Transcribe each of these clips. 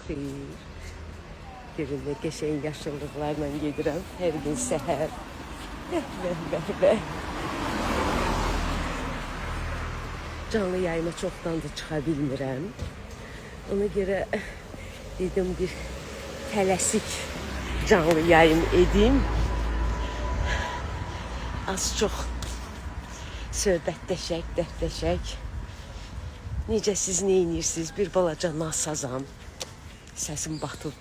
xeyir. Görün nə qəşəng yaşıllıqlarla gedirəm hər gün səhər. Bəh. Canlı yayıma çoxdandır çıxa bilmirəm. Ona görə dedim bir tələsik canlı yayım edim. Az çox söhbətləşək, dərdləşək. Necə siz nə edirsiniz? Bir balaca nasazam. Səsim batıb.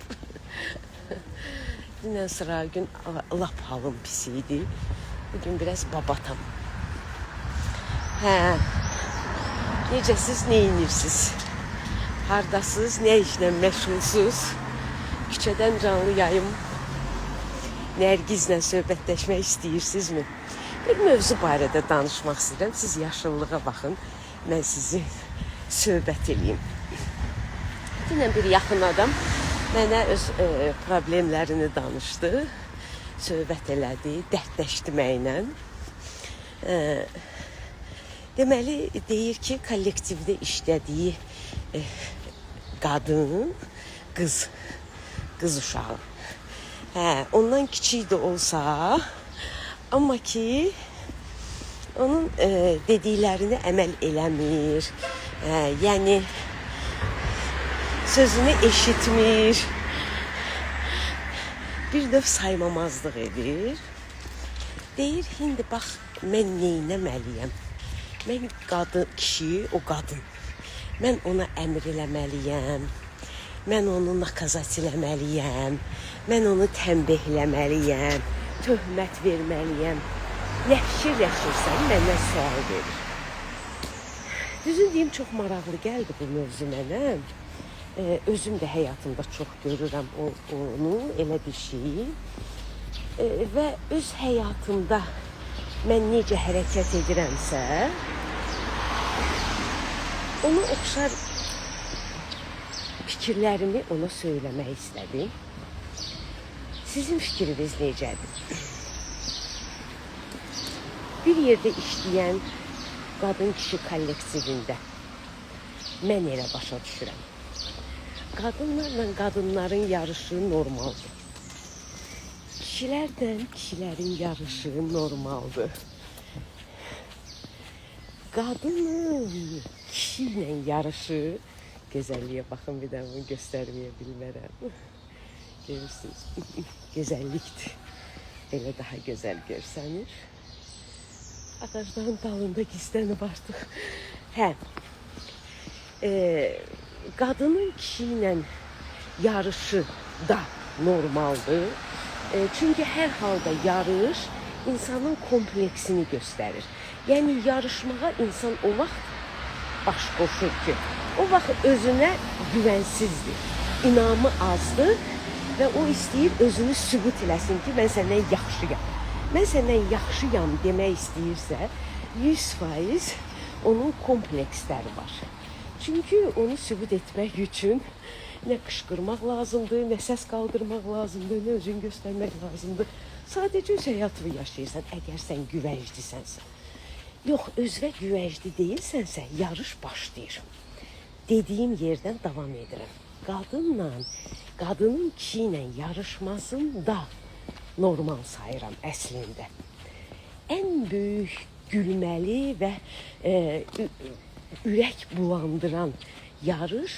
Dünən sıra gün lap halım pis idi. Bugün biraz babatam. Necə siz nə edirsiniz? Hardasınız? Nə işlə məşğulsuz? Küçədən canlı yayım. Nərgizlə söhbətləşmək istəyirsinizmi? Bir mövzu barədə danışmaq istəyirəm. Siz yaşıllığa baxın. Mən sizi söhbət edeyim. Dünən bir yaxın adam mənə öz problemlərini danışdı. Söhbət elədi, dərdləşdi mənlə. Deməli, deyir ki, kollektivdə işlədiyi qadın, qız uşağı. Ondan kiçik də olsa, amma ki, onun dediklərini əməl eləmir. Yəni, sözünü eşitmir. Bir növ saymamazlıq edir. Deyir, indi bax, mən neynəməliyəm? Mən kişi, o qadın. Mən ona əmr eləməliyəm. Mən onu nakazat eləməliyəm. Mən onu tənbihləməliyəm. Töhmət verməliyəm. Ləşir-ləşirsən, məndən sual verir. Düzün deyim, çox maraqlı gəldi bu mövzu mənə. Özüm də həyatımda çox görürəm onu, elə bir şeyi. Və öz həyatımda mən necə hərəkət edirəmsə, ona oxşar fikirlərimi ona söyləmək istədim. Sizin fikriniz necədir? Bir yerdə işləyən qadın-kişi kollektivində mən elə başa düşürəm. Qadınlarla qadınların yarışı normaldır. Kişilərlə kişilərin yarışı normaldır. Qadının kişi ilə yarışı, gözəlliyə baxın, bir də bunu göstərməyə bilmərəm. Görürsünüz, gözəllikdir. Elə daha gözəl görsənir. Ağacların dalında gizlənib artıq. Qadının kişi ilə yarışı da normaldır. Çünki hər halda yarış insanın kompleksini göstərir. Yəni yarışmağa insan o vaxt baş qoşur ki, o vaxt özünə güvənsizdir, inamı azdır və o istəyir özünü sübut eləsin ki, mən səndən yaxşıyam. Mən səndən yaxşıyam demək istəyirsə, 100% onun kompleksləri var. Çünki onu sübut etmək üçün nə qışqırmaq lazımdır, nə səs qaldırmaq lazımdır, nə özünü göstərmək lazımdır. Sadəcə öz həyatını yaşayırsan, əgər sən güvənclisənsə. Yox, özünə güvəncli deyilsənsə, yarış başlayır. Dediyim yerdən davam edirəm. Qadının kişi ilə yarışmasını da normal sayıram əslində. Ən böyük gülməli və ürək bulandıran yarış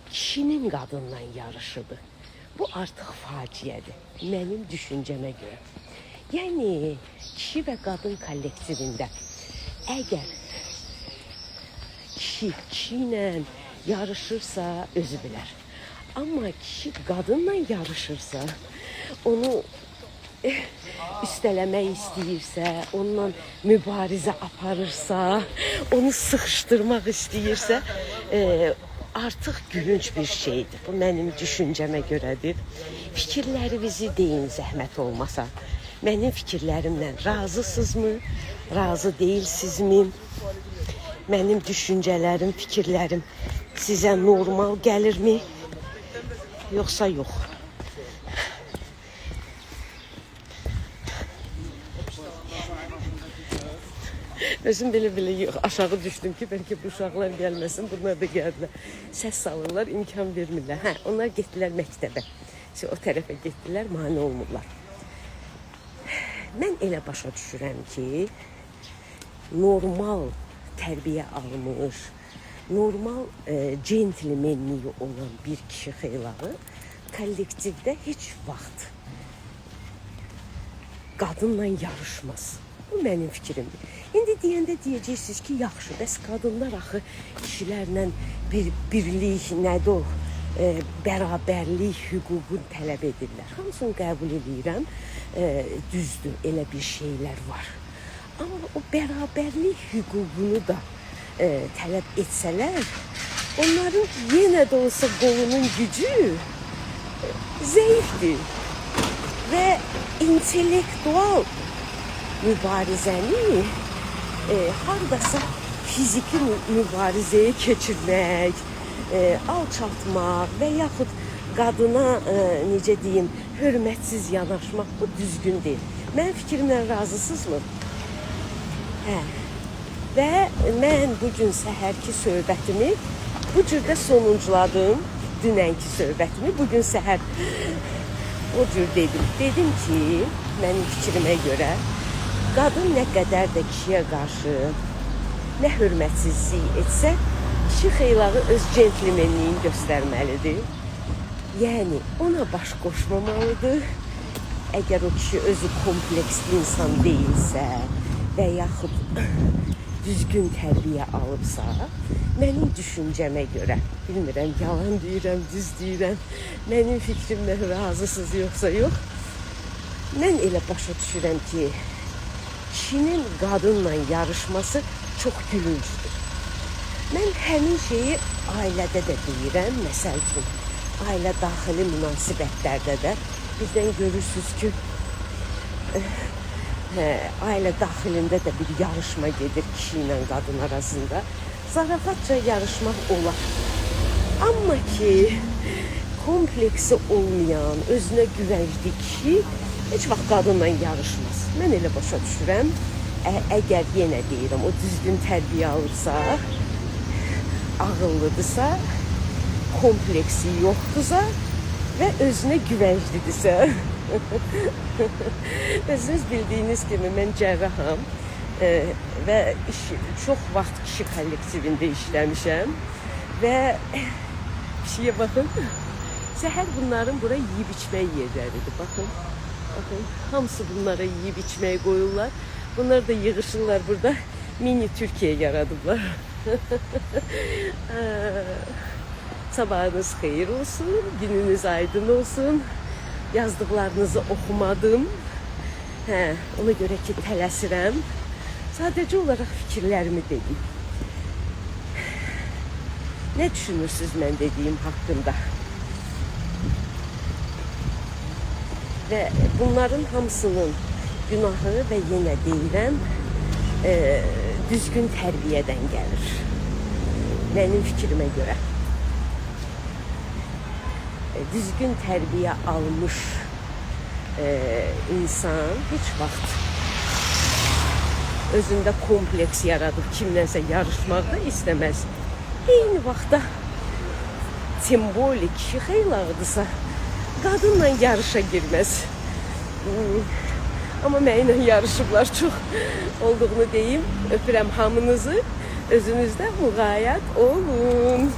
kişinin qadınla yarışıdır. Bu artıq faciədir, mənim düşüncəmə görə. Yəni, kişi və qadın kollektivində əgər kişi ilə yarışırsa, özü bilər. Amma kişi qadınla yarışırsa, onu üstələmək istəyirsə, onunla mübarizə aparırsa, onu sıxışdırmaq istəyirsə, artıq gülünç bir şeydir. Bu mənim düşüncəmə görədir. Fikirlərinizi deyin, zəhmət olmasa. Mənim fikirlərimlə razısınızmı, razı deyilsizmi? Mənim düşüncələrim, fikirlərim sizə normal gəlirmi, yoxsa yox? Özüm belə aşağı düşdüm ki, bəlkə bu uşaqlar gəlməsin, bunlar da gəldilər. Səs salırlar, imkan vermirlər. Hə, onlar getdilər məktəbə. O tərəfə getdilər, mane olmurlar. Mən elə başa düşürəm ki, normal tərbiyə almış, normal centlmenliyi olan bir kişi xeylağı kollektivdə heç vaxt qadınla yarışmaz. Bu mənim fikrimdir. İndi deyəndə deyəcəksiniz ki, yaxşı, bəs qadınlar axı kişilərlə bir birlik, nədir o, bərabərlik hüququnu tələb edirlər. Hamısını qəbul edirəm, düzdür, elə bir şeylər var. Amma o bərabərlik hüququnu da tələb etsələr, onların yenə də olsa qolunun gücü zəifdir və intellektual mübarizəni hardasa fiziki mübarizəyə keçirmək, alçaltmaq və yaxud qadına, necə deyim, hörmətsiz yanaşmaq bu düzgün deyil. Mənim fikrimlə razısınızmı? Hə. Və mən bugün səhərki söhbətimi bu cürdə sonunculadım. Dünənki söhbətimi bugün səhər o cür dedim. Dedim ki, mənim fikrimə görə qadın nə qədər də kişiyə qarşı nə hörmətsizlik etsə, kişi xeylağı öz centlmenliyini göstərməlidir. Yəni, ona baş qoşmamalıdır. Əgər o kişi özü kompleksli insan deyilsə və yaxud düzgün tərbiyə alıbsa, mənim düşüncəmə görə, bilmirəm, yalan deyirəm, düz deyirəm, mənim fikrimlə razısınız yoxsa yox, mən elə başa düşürəm ki, kişinin qadınla yarışması çox gülüncdür. Mən həmin şeyi ailədə də deyirəm, məsəl üçün, ailə daxili münasibətlərdə də bizdən görürsünüz ki, ailə daxilində də bir yarışma gedir kişi ilə qadın arasında. Zarafatca yarışmaq olar. Amma ki, kompleksi olmayan, özünə güvəncli kişi heç vaxt qadınla yarışmaz. Mən elə başa düşürəm, əgər yenə deyirəm, o düzgün tərbiyə alırsa, ağıllıdırsa, kompleksi yoxdursa və özünə güvənclidirsə. Siz bildiyiniz kimi mən cərraham və çox vaxt kişi kollektivində işləmişəm və kişiyə baxın, səhər bunların bura yeyib içmək yerləridir. Baxın, hamısı bunlara yeyib içmək qoyurlar. Bunlar da yığışırlar burada, mini Türkiye yaradıblar. Sabahınız xeyir olsun, gününüz aydın olsun. Yazdıqlarınızı oxumadım. Ona görə ki, tələsirəm. Sadəcə olaraq fikirlərimi dedim. Nə düşünürsünüz mən dediyim haqqında? Və bunların hamısının günahı və yenə deyirəm, düzgün tərbiyədən gəlir. Mənim fikrimə görə. Düzgün tərbiyə almış insan heç vaxt özündə kompleks yaradıb kimlənsə yarışmaq da istəməz. Eyni vaxtda simbolik kişi xeylağıdırsa qadınla yarışa girməz. Amma mənimlə yarışıblar çox olduğunu deyim. Öpürəm hamınızı. Özünüzdə müğayət olun.